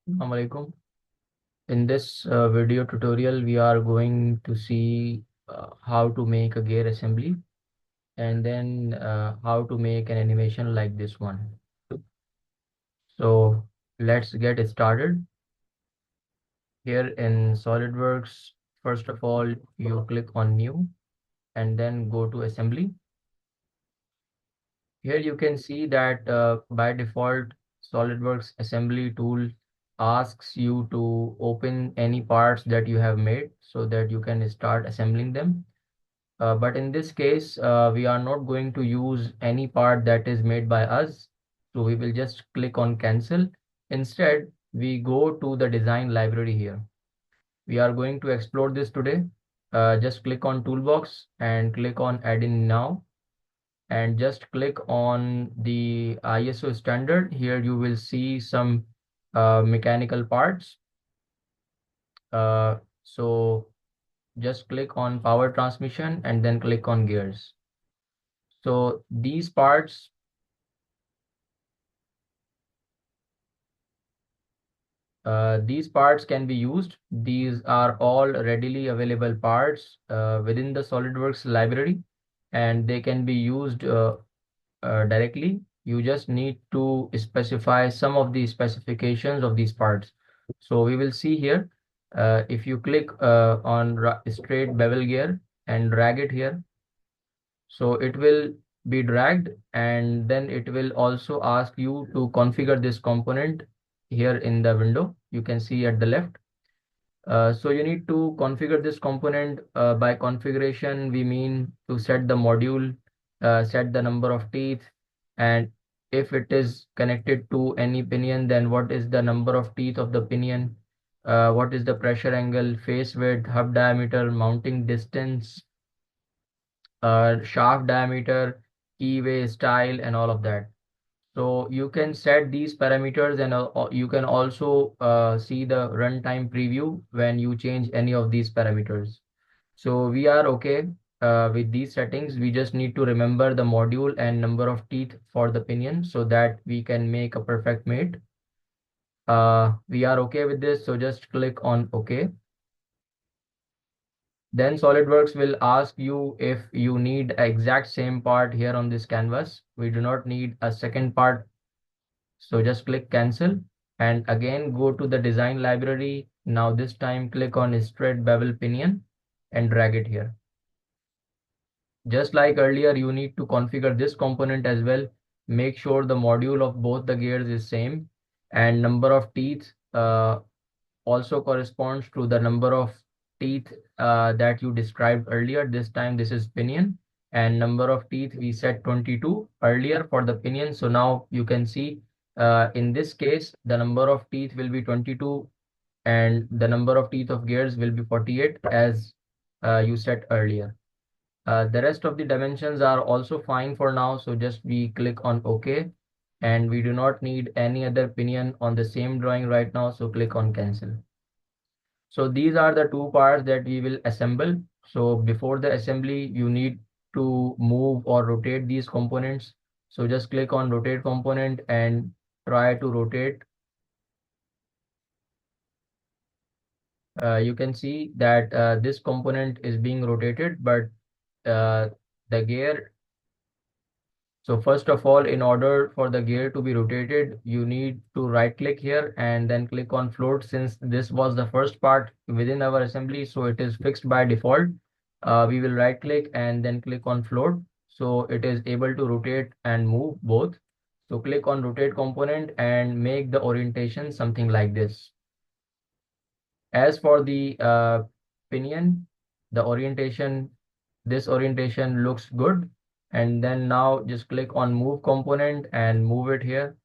Assalamu alaikum. In this video tutorial, we are going to see how to make a gear assembly and then how to make an animation like this one. So let's get started. Here in SolidWorks, first of all, you click on New and then go to Assembly. Here you can see that by default, SolidWorks assembly tool asks you to open any parts that you have made so that you can start assembling them. But in this case, we are not going to use any part that is made by us. So we will just click on cancel. Instead, we go to the design library here. We are going to explore this today. Just click on toolbox and click on add in now and just click on the ISO standard. Here you will see some mechanical parts. So just click on power transmission and then click on gears. So these parts can be used. These are all readily available parts within the SolidWorks library, and they can be used directly. You just need to specify some of the specifications of these parts. So we will see here, if you click on straight bevel gear and drag it here, so it will be dragged, and then it will also ask you to configure this component here in the window. You can see at the left. So you need to configure this component. By configuration, we mean to set the module, set the number of teeth, and if it is connected to any pinion, then what is the number of teeth of the pinion, what is the pressure angle, face width, hub diameter, mounting distance, shaft diameter, keyway style, and all of that. So you can set these parameters, and you can also see the runtime preview when you change any of these parameters. So we are okay with these settings. We just need to remember the module and number of teeth for the pinion so that we can make a perfect mate. We are okay with this, so just click on OK. Then SolidWorks will ask you if you need exact same part here on this canvas. We do not need a second part. So just click cancel and again go to the design library. Now this time click on straight bevel pinion and drag it here. Just like earlier, you need to configure this component as well. Make sure the module of both the gears is same, and number of teeth also corresponds to the number of teeth that you described earlier. This time this is pinion, and number of teeth we set 22 earlier for the pinion. So now you can see in this case the number of teeth will be 22 and the number of teeth of gears will be 48 as you set earlier. The rest of the dimensions are also fine for now, so just we click on OK, and we do not need any other pinion on the same drawing right now, so click on cancel. So these are the two parts that we will assemble. So before the assembly, you need to move or rotate these components. So just click on rotate component and try to rotate. You can see that this component is being rotated, but the gear. So first of all, in order for the gear to be rotated, you need to right click here and then click on float. Since this was the first part within our assembly, so it is fixed by default. We will right click and then click on float. So it is able to rotate and move both. So click on rotate component and make the orientation something like this. As for the pinion, the orientation, this orientation looks good. And then now just click on move component and move it here.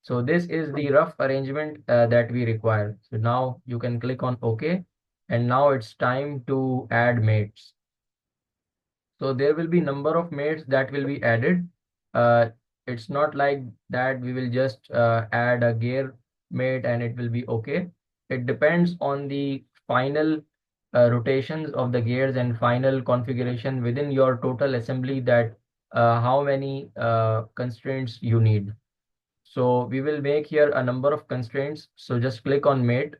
So this is the rough arrangement that we require. So now you can click on OK. And now it's time to add mates. So there will be number of mates that will be added. It's not like that we will just add a gear mate and it will be okay. It depends on the final rotations of the gears and final configuration within your total assembly that how many constraints you need. So we will make here a number of constraints. So just click on mate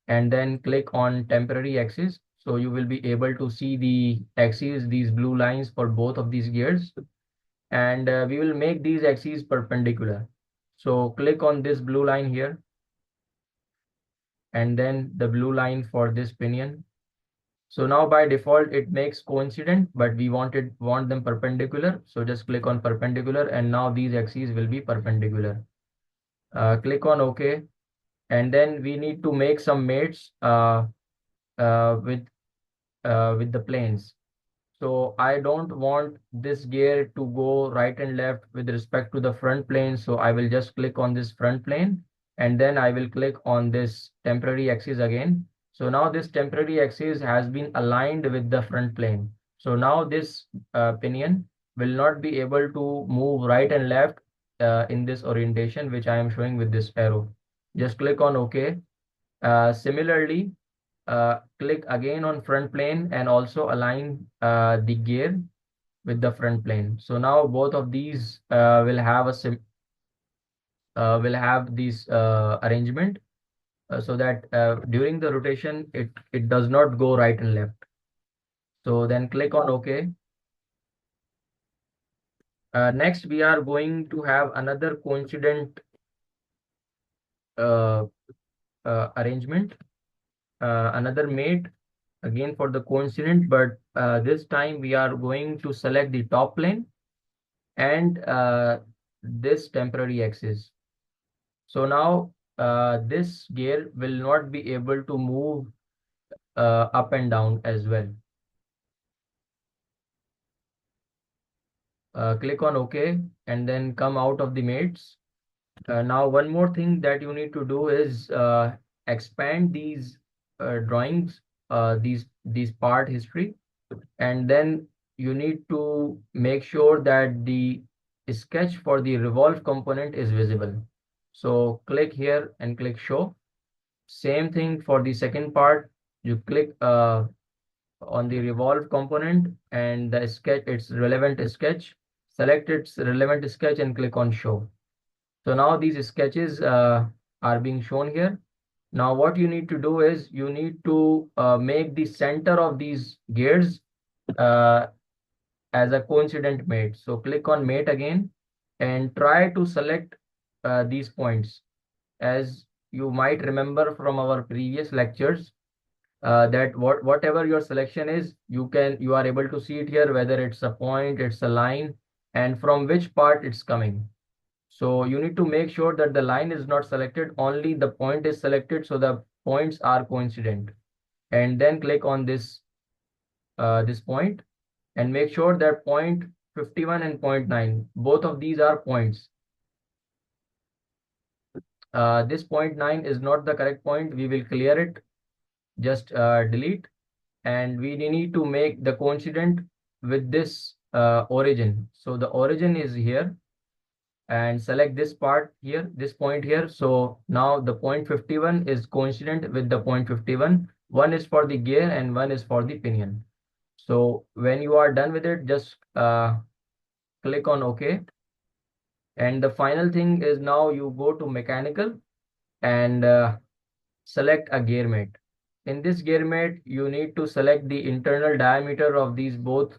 and then click on temporary axis. So you will be able to see the axes, these blue lines for both of these gears. And we will make these axes perpendicular. So click on this blue line here and then the blue line for this pinion. So now by default it makes coincident, but we want them perpendicular. So just click on perpendicular and now these axes will be perpendicular. Click on OK. And then we need to make some mates with with the planes. So I don't want this gear to go right and left with respect to the front plane. So I will just click on this front plane and then I will click on this temporary axis again. So now this temporary axis has been aligned with the front plane. So now this pinion will not be able to move right and left in this orientation, which I am showing with this arrow. Just click on OK. Similarly, click again on front plane and also align the gear with the front plane. So now both of these will have this arrangement so that during the rotation it does not go right and left. So then click on OK. Next, we are going to have another coincident uh, arrangement, another mate again for the coincident, but this time we are going to select the top plane and this temporary axis. So now this gear will not be able to move up and down as well. Click on OK and then come out of the mates. Now one more thing that you need to do is expand these drawings, these part history, and then you need to make sure that the sketch for the revolve component is visible. So click here and click show. Same thing for the second part. You click on the revolve component and the sketch, its relevant sketch. Select its relevant sketch and click on show. So now these sketches are being shown here. Now what you need to do is you need to make the center of these gears uh, as a coincident mate. So click on mate again and try to select these points. As you might remember from our previous lectures, that whatever your selection is, you are able to see it here, whether it's a point, it's a line, and from which part it's coming. So you need to make sure that the line is not selected, only the point is selected, so the points are coincident. And then click on this point and make sure that point 51 and point 9, both of these are points. This point 9 is not the correct point. We will clear it. Just delete. And we need to make the coincident with this origin. So the origin is here and select this part here, this point here. So now the point 51 is coincident with the point 51. One is for the gear and one is for the pinion. So when you are done with it, just click on OK. And the final thing is now you go to mechanical and select a gear mate. In this gear mate, you need to select the internal diameter of these both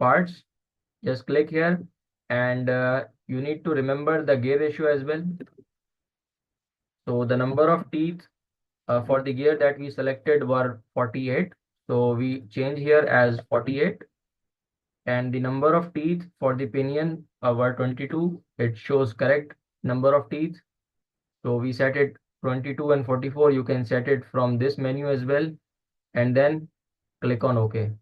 parts. Just click here and you need to remember the gear ratio as well. So the number of teeth for the gear that we selected were 48. So we change here as 48. And the number of teeth for the pinion were 22. It shows correct number of teeth. So we set it 22 and 44. You can set it from this menu as well. And then click on OK.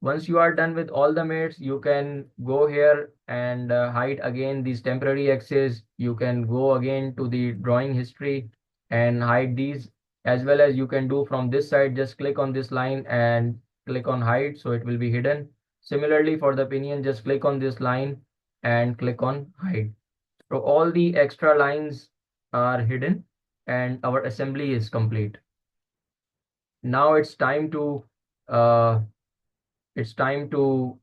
Once you are done with all the mates, you can go here and hide again these temporary axes. You can go again to the drawing history and hide these, as well as you can do from this side. Just click on this line and click on hide, so it will be hidden. Similarly for the pinion, just click on this line and click on hide. So all the extra lines are hidden and our assembly is complete. Now uh, it's time to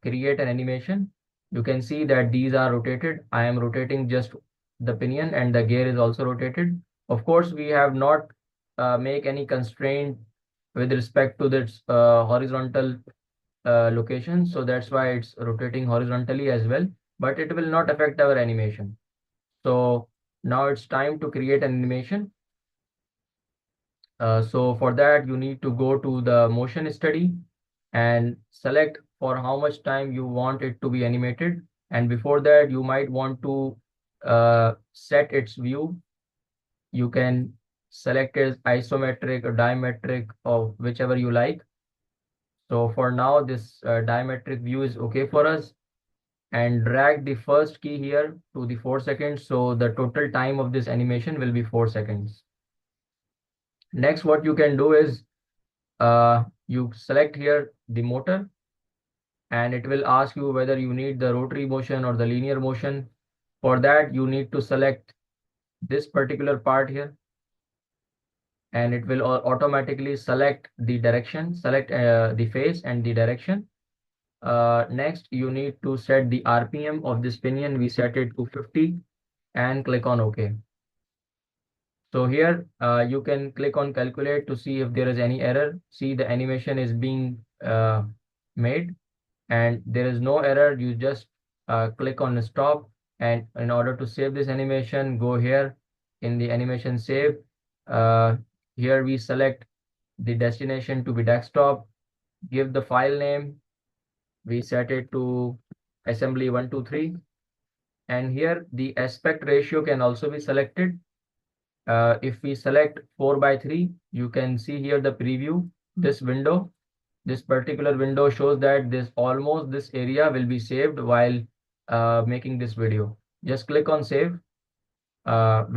create an animation. You can see that these are rotated. I am rotating just the pinion and the gear is also rotated. Of course, we have not make any constraint with respect to this horizontal location. So that's why it's rotating horizontally as well, but it will not affect our animation. So now it's time to create an animation. So for that, you need to go to the motion study and select for how much time you want it to be animated. And before that, you might want to set its view. You can select as isometric or diametric or whichever you like. So for now, this diametric view is okay for us. And drag the first key here to the 4 seconds. So the total time of this animation will be 4 seconds. Next, what you can do is you select here the motor and it will ask you whether you need the rotary motion or the linear motion. For that, you need to select this particular part here and it will automatically select the direction, select the phase and the direction. Next, you need to set the RPM of this pinion. We set it to 50 and click on OK. So here you can click on calculate to see if there is any error. See the animation is being made and there is no error. You just click on stop, and in order to save this animation, go here in the animation save. Uh, Here we select the destination to be desktop, give the file name, we set it to assembly123, and here the aspect ratio can also be selected. If we select 4:3, you can see here the preview, this window. This particular window shows that this area will be saved while making this video. Just click on save.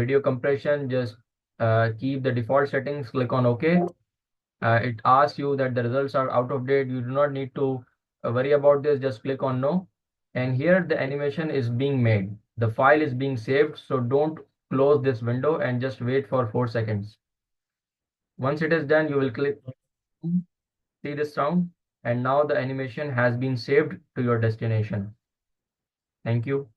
Video compression, just keep the default settings, click on OK. It asks you that the results are out of date. You do not need to worry about this. Just click on no. And here the animation is being made. The file is being saved. So don't close this window and just wait for 4 seconds. Once it is done, you will click, see this sound, and now the animation has been saved to your destination. Thank you.